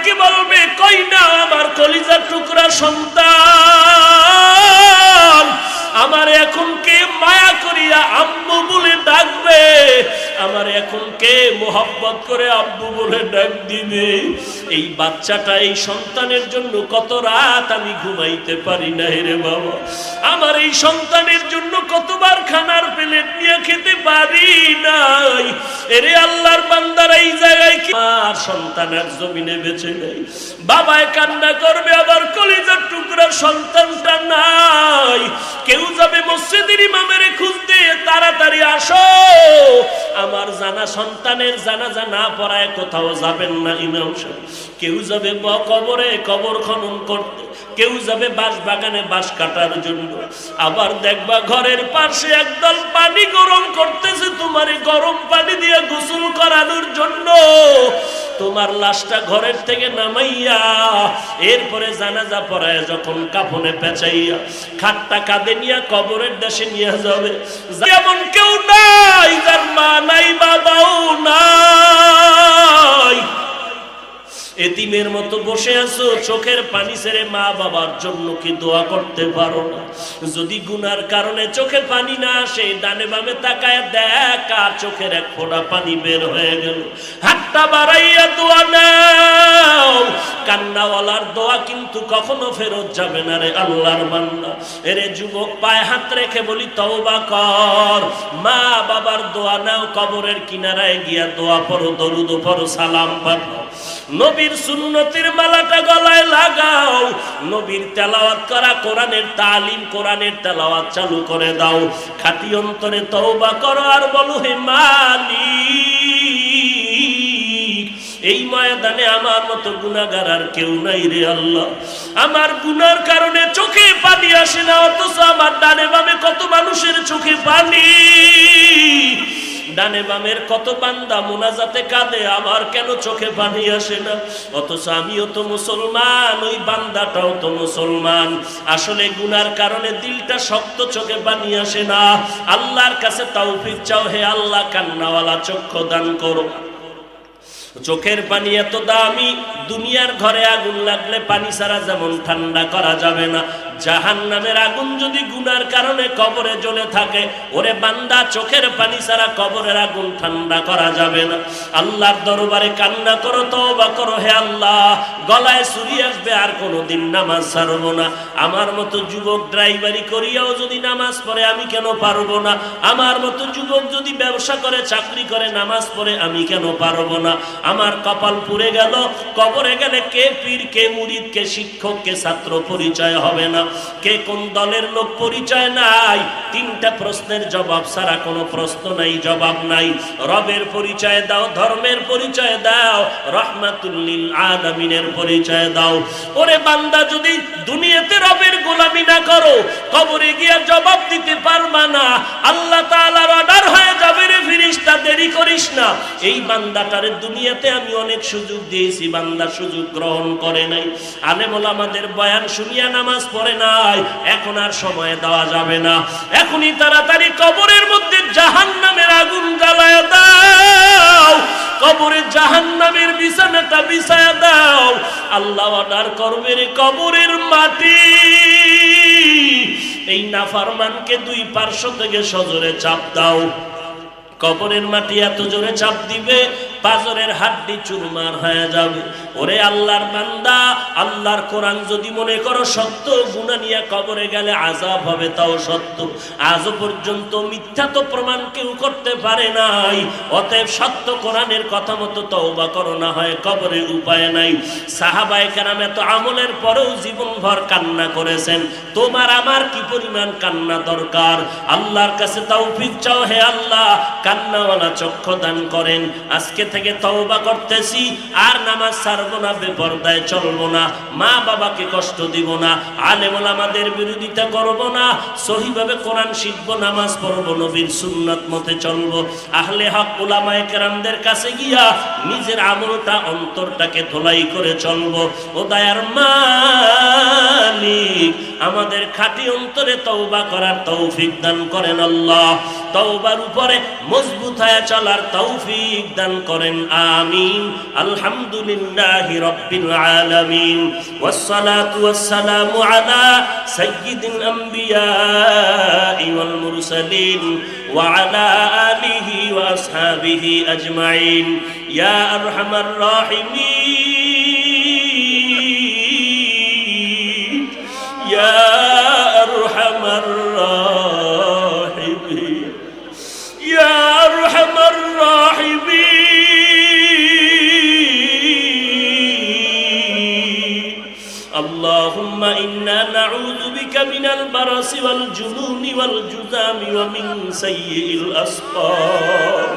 ডেকে বলবে, কই না আমার কলিজার টুকরা সন্তান, আমার এখন কে মায়া করিয়া আম্মু বলে ডাকবে, আমার এখন কে মোহাব্বত করে আব্বু বলে ডাক দিবে। এই বাচ্চাটা, এই সন্তানের জন্য কত রাত আমি ঘুমাইতে পারি না রে বাবা, আমার এই সন্তানের জন্য কতবার খানার প্লেট নিয়ে খেতে পারি নাই। এরে আল্লাহর বান্দারা, এই জায়গায় কি আর সন্তানের জমিনে বেঁচে নেই, বাবায় কান্না করবে, আবার কলিজার টুকরা সন্তানটা নাই। কেউ যাবে মসজিদের ইমামের খুঁজতে, তাড়াতাড়ি আসো, আমার জানা সন্তানের জানাজা না পড়ায় কোথাও যাবেন না ইমাম সাহেব। কেউ যাবে কবরে কবর খনন করতে, কেউ যাবে বাঁশ বাগানে বাঁশ কাটার জন্য। আবার দেখবা ঘরের পাশে একদল পানি গরম করতেছে, তোমার গরম পানি দিয়ে গোসল করানোর জন্য। তোমার লাশটা ঘরের থেকে নামাইয়া এরপরে জানাজা পড়ায় যখন কাফনে পেঁচাইয়া খাটটা কাঁধে নিয়ে কবরের দেশে নিয়ে যাবে। যেমন কেউ নাই যার মা নাই বাবাও নাই, এতিমের মতো বসে আছো, চোখের পানি ছেড়ে মা বাবার জন্য কি দোয়া করতে পারো না? যদি গুনার কারণে চোখে পানি না আসে, ডানে বামে তাকায় দেখ আর চোখের এক ফোঁটা পানি বের হয়ে গেল, হাতটা বাড়াইয়া দোয়া নাও। কান্নাওয়ালার দোয়া কিন্তু কখনো ফেরত যাবে না রে আল্লাহর বান্দা। এরে যুবক, পায়ে হাত রেখে বলি তওবা কর, মা বাবার দোয়া নাও, কবরের কিনারায় গিয়া দোয়া পড়ো, দরুদ পড়ো, সালাম পাঠাও, নবীর সুন্নতের মালাটা গলায় লাগাও, নবীর তেলাওয়াত করা কোরআনের তালিম, কোরআনের তেলাওয়াত চালু করে দাও, খাঁটি অন্তরে তওবা করো আর বলো, হে মালিক, এই ময়দানে আমার মতো গুনাহগার আর কেউ নাই রে আল্লাহ। আমার গুনার কারণে চোখে পানি আসে না, অথচ আমার ডানে বামে কত মানুষের চোখে পানি, ডানে বামের কত বান্দা মুনাজাতে কাঁদে, আমার কেন চোখে পানি আসে না? অথচ আমিও তো মুসলমান, ওই বান্দাটাও তো মুসলমান। আসলে গুনার কারণে দিলটা শক্ত, চোখে পানি আসে না। আল্লাহর কাছে তৌফিক চাও, হে আল্লাহ কান্নাওয়ালা চক্ষু দান করো। চোখের পানি এত দামি, দুনিয়ার ঘরে আগুন লাগলে পানি ছাড়া যেমন ঠান্ডা করা যাবে না, জাহান্নামের আগুন যদি গুনার কারণে কবরে জ্বলে থাকে, ওরে বান্দা চোখের পানি ছাড়া কবরের আগুন ঠান্ডা করা যাবে না। আল্লাহর দরবারে কান্না করো, তওবা করো, হে আল্লাহ গলায় ছুরি আসবে আর কোনোদিন নামাজ ছাড়বো না। আমার মতো যুবক ড্রাইভারি করিয়াও যদি নামাজ পড়ে আমি কেন পারবো না? আমার মতো যুবক যদি ব্যবসা করে, চাকরি করে, নামাজ পড়ে আমি কেন পারবো না? আমার কপাল পুড়ে গেল, কবরে গেলে কে পীর, কে মুরিদ, কে শিক্ষক, কে ছাত্র পরিচয় হবে না, কে কোন দলের লোক পরিচয় নাই। তিনটা প্রশ্নের জবাব ছাড়া কোনো প্রশ্ন নাই, জবাব নাই। রবের পরিচয় দাও, ধর্মের পরিচয় দাও, রাহমাতুল লিল আলামিনের পরিচয় দাও। ওরে বান্দা, যদি দুনিয়াতে রবের গোলামি না করো, কবরে গিয়া জবাব দিতে পারবা না। আল্লাহ তাআলার অর্ডার হয়ে যাবে, রে ফেরেশতা দেরি করিস না। এই বান্দাটারে দুনিয়াতে আমি অনেক সুযোগ দিয়েছি, বান্দা সুযোগ গ্রহণ করে নাই। আলেম ওলামাদের বয়ান শুনিয়া নামাজ পড়ে নাই, এখন আর সময় দেওয়া যাবে না। এখনই তাড়াতাড়ি কবরের মধ্যে জাহান্নামের আগুন জ্বালায় দাও, কবরে জাহান্নামের বিছানাটা বিছায়া দাও। আল্লাহ অর্ডার করবে, রে কবরের মাটি এই নাফরমানকে দুই পার্শ্ব থেকে সজোরে চাপ দাও। কবরের মাটি এত জোরে চাপ দিবে, পাজরের হাড্ডি চুরমার হয়ে যাবে। ওরে আল্লাহর বান্দা, আল্লাহর কোরআন যদি মনে করো সত্য, গুনাহ নিয়ে কবরে গেলে আযাব হবে তাও সত্য। আজও পর্যন্ত মিথ্যা তো প্রমাণ কেউ করতে পারে নাই। অতএব সত্য কোরআনের কথা মতো তওবা করো, না হয় কবরে উপায় নাই। সাহাবায়ে কেরাম এত আমলের পরেও জীবনভর কান্না করেছেন, তোমার আমার কি পরিমাণ কান্না দরকার? আল্লাহর কাছে তৌফিক চাও, হে আল্লাহ কান্নাওয়ালা চক্ষু দান করেন। আজকে থেকে তওবা করতেছি, আর নামাজ ছাড়বো না, বেপরদায় চলবো না, মা বাবাকে কষ্ট দিব না, আলেম ওলামাদের বিরোধিতা করব না, সহিভাবে কোরআন শিখবো, নামাজ পড়বো, নবীর সুন্নাত মতে চলবো, আহলে হক উলামায়ে কেরামদের কাছে গিয়া নিজের আমলটা, অন্তরটাকে ধোলাই করে চলবো। ও দয়ার মালিক, আমাদের খাঁটি অন্তরে তওবা করার তৌফিক দান করেন আল্লাহ। তওবার উপরে মজবুত হয়ে চলার তৌফিক দান করেন, আমিন। আলহামদুলিল্লাহি রাব্বিল আলামিন, ওয়াসসালাতু ওয়াসসালামু আলা সাইয়্যিদিল আমবিয়া ওয়াল মুরসালিন ওয়া আলা আলিহি ওয়া আসহাবিহি আজমাইন ইয়া আরহামার রাহিমিন ইয়া আরহামার রাহিমিন ইয়া আরহামার রাহিমিন। আল্লাহুম্মা ইন্না নাউযু বিকা মিনাল বারাসি ওয়াল জুনুনি ওয়াল জুযামি ওয়া মিন সাইয়্যিল আসকাম।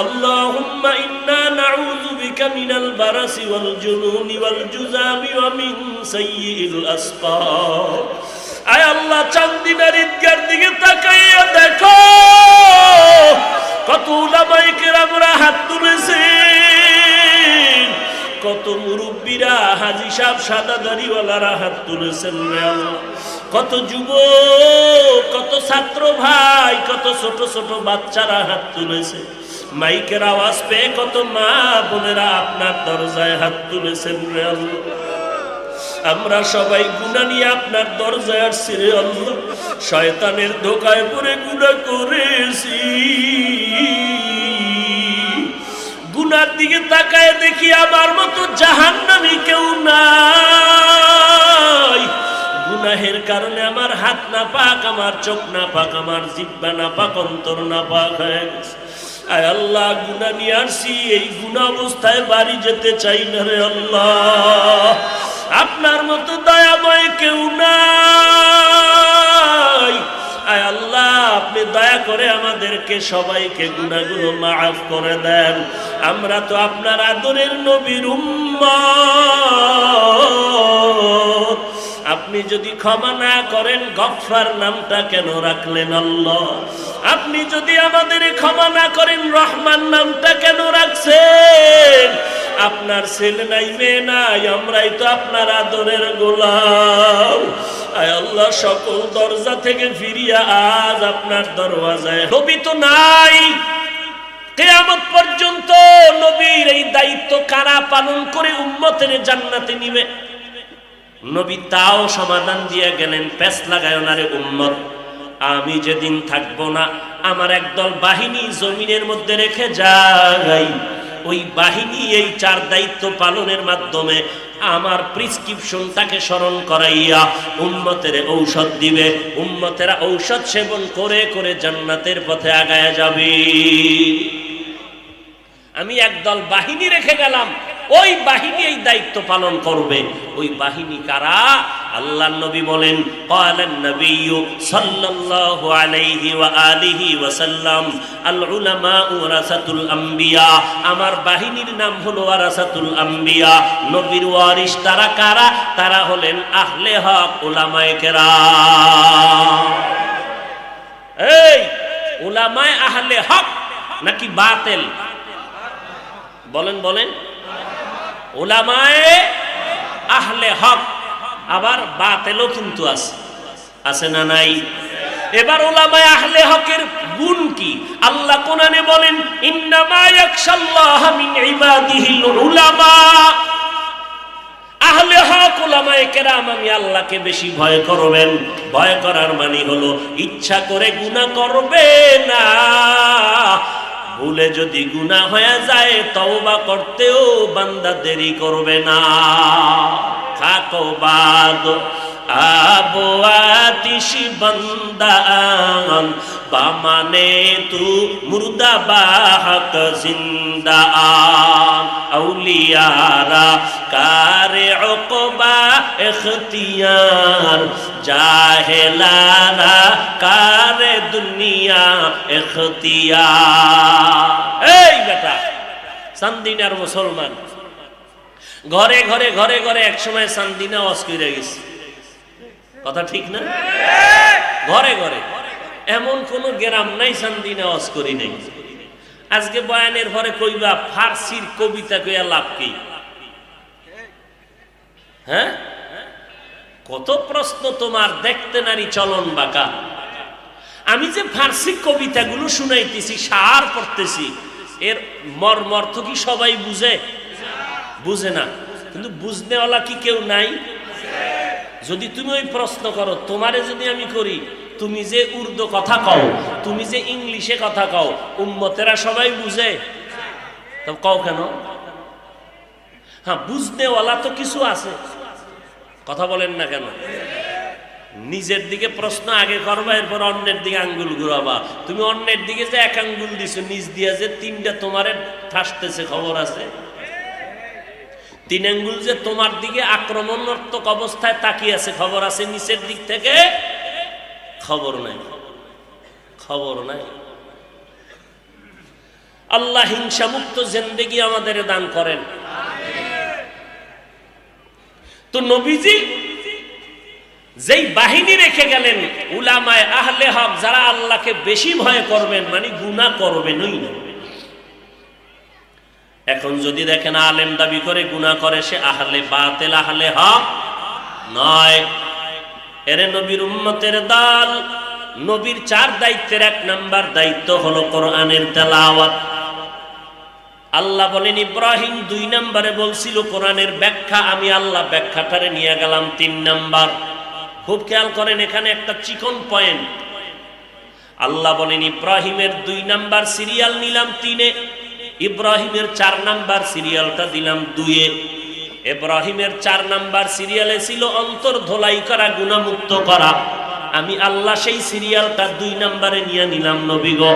اللهم إنا نعوذ بك من البرص والجنون والجذام ومن سيء الأسقام। আয় আল্লাহ, চান্দিনার ঈদগার দিকে তাকাইয়া দেখো, কত উলামায়ে কেরামরা হাত তুলেছেন, কত মুরব্বীরা, হাজী সাহেব, সাদা দাড়িওয়ালারা হাত তুলেছেন রে আল্লাহ। কত যুবক, কত ছাত্র ভাই, কত ছোট ছোট বাচ্চারা হাত তুলেছে। মাইকের আওয়াজ পেয়ে কত মা বোনেরা আপনার দরজায় হাত তুলেছেন রে আল্লাহ। আমরা সবাই গুনাহ নিয়ে আপনার দরজায় আসছি রে আল্লাহ। শয়তানের ধোঁকায় পড়ে গুনাহ করেছি। গুনার দিকে তাকায় দেখি আমার মতো জাহান্নামী কেউ নাই। গুনাহের কারণে আমার হাত না পাক, আমার চোখ না পাক, আমার জিহ্বা না পাক, অন্তর না পাক হয়ে গেছে। আয় আল্লাহ, গুনাহ নিয়ে আসছি, এই গুনাহ অবস্থায় বাড়ি যেতে চাই না রে আল্লাহ। আপনার মতো দয়াময় কেউ নাই। আয় আল্লাহ, আপনি দয়া করে আমাদেরকে সবাইকে গুনাহগুলো মাফ করে দেন। আমরা তো আপনার আদরের নবীর উম্মত। আপনি যদি ক্ষমা না করেন, গফফার নামটা কেন রাখলেন আল্লাহ? আপনি যদি আমাদের ক্ষমা না করেন, রহমান নামটা কেন রাখছেন? আপনার ছেলে নাই, মেয়ে নাই, আমরাই তো আপনার আদরের গোলাম। আয় আল্লাহ, সকল দরজা থেকে ফিরিয়া আজ আপনার দরওয়াজায়। নবী তো নাই, কিয়ামত পর্যন্ত নবীর এই দায়িত্ব কারা পালন করে উম্মতের জান্নাতে নিবে? নবী তাও সমাধান দিয়ে গেলেন, পেছ লাগায় না রে উম্মত, আমি যেদিন থাকবো না, আমার একদল বাহিনী জমিনের মধ্যে রেখে যাই। ওই বাহিনী এই 4 দায়িত্ব পালনের মাধ্যমে আমার প্রেসক্রিপশনটাকে স্মরণ করাইয়া উম্মতের ঔষধ দিবে। উম্মতেরা ঔষধ সেবন করে করে জান্নাতের পথে আগায়া যাবে। আমি একদল বাহিনী রেখে গেলাম, ওই বাহিনী এই দায়িত্ব পালন করবে। ওই বাহিনী কারা? আল্লাহর নবী বলেন, ক্বালান নবিয়্যু সাল্লাল্লাহু আলাইহি ওয়া আলিহি ওয়া সাল্লাম, আল উলামা ওয়ারাসাতুল আম্বিয়া। আমার বাহিনীর নাম হলো ওয়ারাসাতুল আম্বিয়া, নবীর ওয়ারিস। তারা কারা? তারা হলেন আহলে হক, উলামায়ে কেরাম। এই উলামায়ে আহলে হক নাকি বাতিল? বলেন বলেন। উলামায়ে আহলে হক, আবার বাতিলও কিন্তু আছে, আছে না নাই? এবার উলামায়ে আহলে হকের গুণ কি? আল্লাহ কোরআনে বলেন, ইন্নামা ইয়াখশাল্লাহা মিন ইবাদিহিল উলামা। আহলে হক উলামায়ে কেরাম, আমি আল্লাহকে বেশি ভয় করবেন। ভয় করার মানে হলো ইচ্ছা করে গুনাহ করবে না। ভুলে যদি গুনাহ হয়ে যায়, তওবা করতেও বান্দা দেরি করবে না। খাকো বাদ আবো আতিশ বান্দান, বামানে তু মুর্দা বাহক জিন্দা। আউলিয়ারা কারে উকবা ইখতিয়ার, জাহেলারা কারে দুনিয়া ইখতিয়ার। এই বেটা, চান্দিনার মুসলমান ঘরে ঘরে ঘরে ঘরে একসময় চান্দিনা ওয়াজ কইরা গেছে, কথা ঠিক না? ঘরে ঘরে, এমন কোন গ্রাম নাই চান্দিনা ওয়াজ করি নাই। আজকে বয়ানের পরে কইবা ফার্সির কবিতা কইয়া লাভ কি? হ্যাঁ, কত প্রশ্ন তোমার, দেখতে নারী চলন বাঁকা। আমি যে ফার্সি কবিতাগুলো শুনাইতেছি, সার পড়তেছি, এর মর্মর্থ কি সবাই বুঝে? বুঝে না। কিন্তু বুঝনেওয়ালা কি কেউ নাই? যদি তুমি ওই প্রশ্ন করো, তোমারে যদি আমি করি, তুমি যে উর্দু কথা কও, তুমি যে ইংলিশে কথা কও, উম্মতেরা সবাই বুঝে? তবে কও কেন? হ্যাঁ, বুঝনেওয়ালা তো কিছু আছে, কথা বলেন না কেন? নিজের দিকে প্রশ্ন আগে করবা, এরপর অন্যের দিকে আঙ্গুল ঘুরাবা। তুমি অন্যের দিকে যে এক আঙ্গুল দিছো, নিজ দিয়া যে তিনটা তোমারে ঠাসতেছে, খবর আছে? তিন আঙ্গুল যে তোমার দিকে আক্রমণাত্মক অবস্থায় তাকিয়ে আছে, খবর আছে? নিচের দিক থেকে খবর নাই, খবর নাই। আল্লাহ হিংসা মুক্ত জিন্দেগি আমাদের দান করেন। তো নবীজি যেই বাহিনী রেখে গেলেন, উলামায়ে আহলে হক, যারা আল্লাহকে বেশি ভয় করবেন, মানে গুনাহ করবেনই না। এখন যদি দেখেন আলেম দাবি করে গুনাহ করে, সে আহলে বাতিল, আহলে হক নয়। এরে নবীর উম্মতের দল। নবীর 4 দায়িত্বের 1 নাম্বার দায়িত্ব হলো কোরআনের তেলাওয়াত। আল্লাহ বলেন ইব্রাহিম 2 নম্বরে বলছিল কোরআনের ব্যাখ্যা, আমি আল্লাহ ব্যাখ্যাটারে নিয়ে গেলাম 3 নাম্বার। খুব খেয়াল করেন, এখানে একটা চিকন পয়েন্ট। আল্লাহ বলেন ইব্রাহিমের 2 নাম্বার সিরিয়াল নিলাম 3-এ, ইব্রাহিমের 4 নাম্বার সিরিয়ালটা দিলাম 2-এ। ইব্রাহিমের 4 নাম্বার সিরিয়ালে ছিল অন্তর ধোলাই করা, গুনাহমুক্ত করা। আমি আল্লাহ সেই সিরিয়ালটা 2 নাম্বারে নিয়ে নিলাম। নবী গো,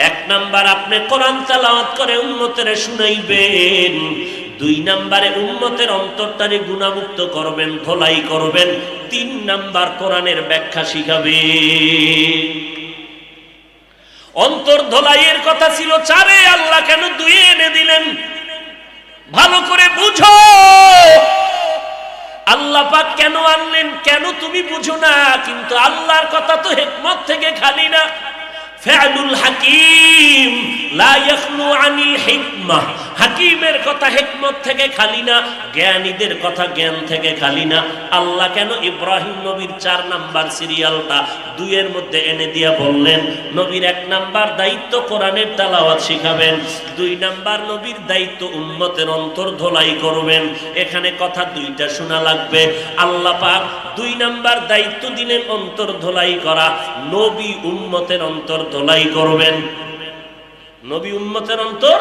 1 নাম্বার আপনি কোরআন তেলাওয়াত করে উম্মতের শুনাইবেন, 2 নাম্বারে উম্মতের অন্তরটারে গুনাহমুক্ত করবেন, ধোলাই করবেন, 3 নাম্বার কোরআনের ব্যাখ্যা শিখাবেন। অন্তর ধোলাইয়ের কথা ছিল 4-এ, আল্লাহ কেন 2-এ এনে দিলেন? ভালো করে বুঝো আল্লাহ পাক কেন আনলেন, কেন তুমি বুঝো না। কিন্তু আল্লাহর কথা তো হিকমত থেকে খালি না। ফা'লুল হাকিম লা ইয়াখলু আনিল হিকমাহ। হাকিমের কথা হিকমত থেকে খালি না, জ্ঞানীদের কথা জ্ঞান থেকে খালি না। আল্লাহ কেন ইব্রাহিম নবীর 4 নাম্বার সিরিয়ালটা 2-এর মধ্যে এনে দিয়া বললেন, নবীর 1 নাম্বার দায়িত্ব কোরআনের তেলাওয়াত শিখাবেন, 2 নাম্বার নবীর দায়িত্ব উম্মতের অন্তর ধোলাই করবেন। এখানে কথা 2টা শোনা লাগবে। আল্লাহ পাক 2 নাম্বার দায়িত্ব দিলেন অন্তর ধোলাই করা, নবী উম্মতের অন্তর ধোলাই করবেন, নবী উম্মতের অন্তর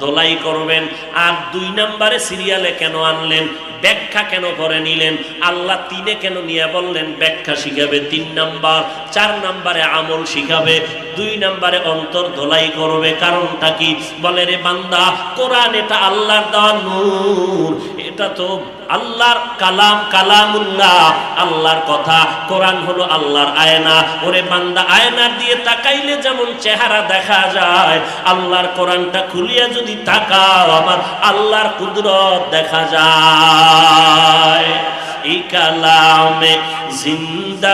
ধোলাই করবেন। আর 2 নাম্বারে সিরিয়ালে কেন আনলেন, ব্যাখ্যা কেন করে নিলেন? আল্লাহ 3-এ কেন নিয়ে বললেন ব্যাখ্যা শিখাবে 3 নাম্বার, 4 নাম্বারে আমল শিখাবে, 2 নাম্বারে অন্তর ধোলাই করবে। কারণটা কি? বলে রে বান্দা, কোরআন এটা আল্লাহর দেওয়া নূর, এটা তো আল্লাহর কালাম, কালামুল্লাহ, আল্লাহর কথা। কোরআন হলো আল্লাহর আয়না। ওরে বান্দা, আয়নার দিয়ে তাকাইলে যেমন চেহারা দেখা যায়, আল্লাহর কোরআনটা খুলিয়া যদি তাকাও, আমার আল্লাহর কুদরত দেখা যায়। এই কালামে জিন্দা